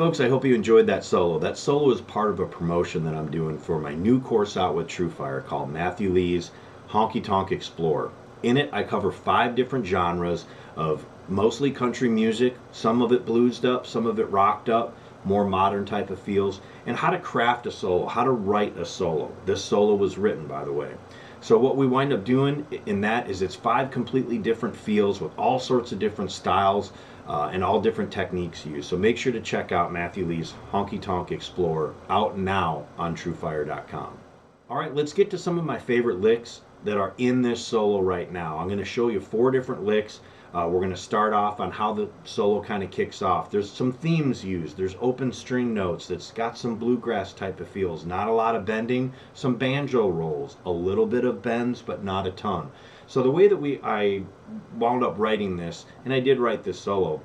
folks, I hope you enjoyed that solo. That solo is part of a promotion that I'm doing for my new course out with TrueFire called Matthew Lee's Honky Tonk Explorer. In it, I cover 5 different genres of mostly country music, some of it bluesed up, some of it rocked up, more modern type of feels, and how to craft a solo, how to write a solo. This solo was written, by the way. So what we wind up doing in that is it's 5 completely different feels with all sorts of different styles and all different techniques used. So make sure to check out Matthew Lee's Honky Tonk Explorer, out now on TrueFire.com. All right, let's get to some of my favorite licks that are in this solo right now. I'm going to show you 4 different licks. We're going to start off on how the solo kind of kicks off. There's some themes used. There's open string notes that's got some bluegrass type of feels. Not a lot of bending, some banjo rolls, a little bit of bends, but not a ton. So the way that I wound up writing this, and I did write this solo,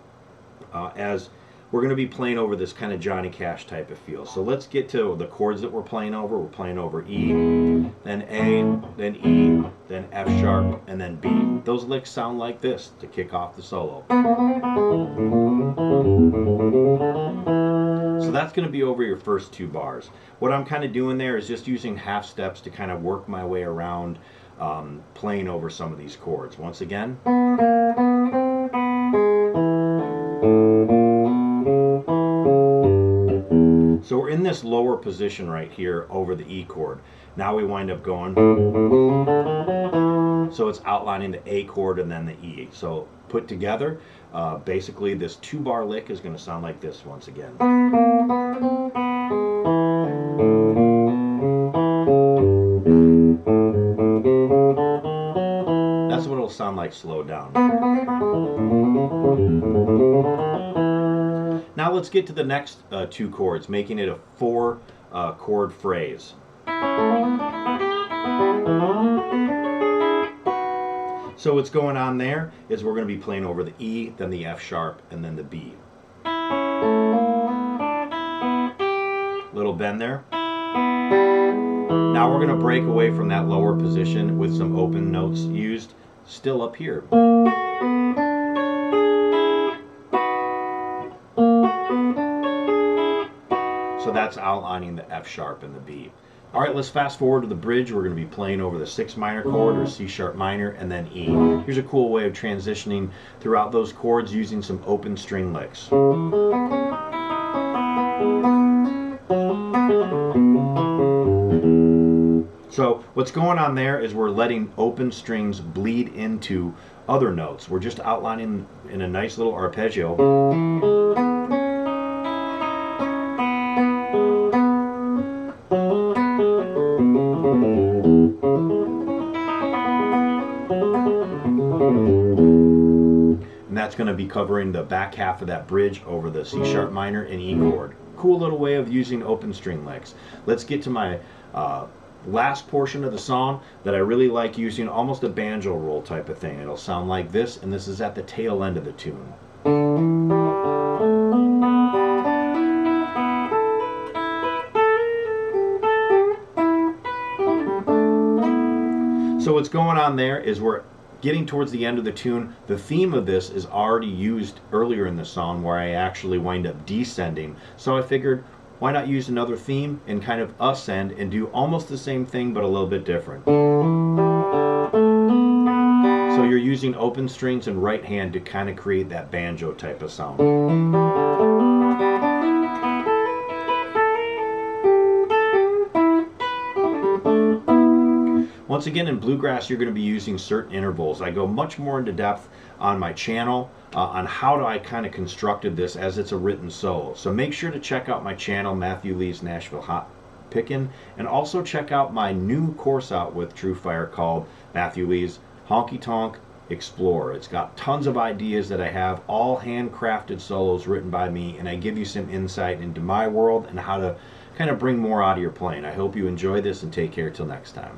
as we're going to be playing over this kind of Johnny Cash type of feel. So let's get to the chords that we're playing over. We're playing over E, then A, then E, then F sharp, and then B. Those licks sound like this to kick off the solo. So that's going to be over your first 2 bars. What I'm kind of doing there is just using half steps to kind of work my way around playing over some of these chords. Once again. So we're in this lower position right here over the E chord. Now we wind up going, so it's outlining the A chord and then the E. So put together, basically this 2-bar lick is going to sound like this once again. That's what it'll sound like slowed down. Now let's get to the next 2 chords, making it a 4 chord phrase. So what's going on there is we're going to be playing over the E, then the F sharp, and then the B. Little bend there. Now we're going to break away from that lower position with some open notes used, still up here. So that's outlining the F sharp and the B. All right, let's fast forward to the bridge. We're going to be playing over the 6 minor chord or C sharp minor and then E. Here's a cool way of transitioning throughout those chords using some open string licks. So what's going on there is we're letting open strings bleed into other notes. We're just outlining in a nice little arpeggio. And that's going to be covering the back half of that bridge over the C sharp minor and E chord. Cool little way of using open string licks. Let's get to my last portion of the song that I really like using, almost a banjo roll type of thing. It'll sound like this, and this is at the tail end of the tune. So what's going on there is we're getting towards the end of the tune. The theme of this is already used earlier in the song where I actually wind up descending. So I figured, why not use another theme and kind of ascend and do almost the same thing but a little bit different. So you're using open strings and right hand to kind of create that banjo type of sound. Once again, in bluegrass, you're going to be using certain intervals. I go much more into depth on my channel on how I kind of constructed this as it's a written solo. So make sure to check out my channel, Matthew Lee's Nashville Hot Pickin', and also check out my new course out with TrueFire called Matthew Lee's Honky Tonk Explorer. It's got tons of ideas that I have, all handcrafted solos written by me, and I give you some insight into my world and how to kind of bring more out of your playing. I hope you enjoy this and take care till next time.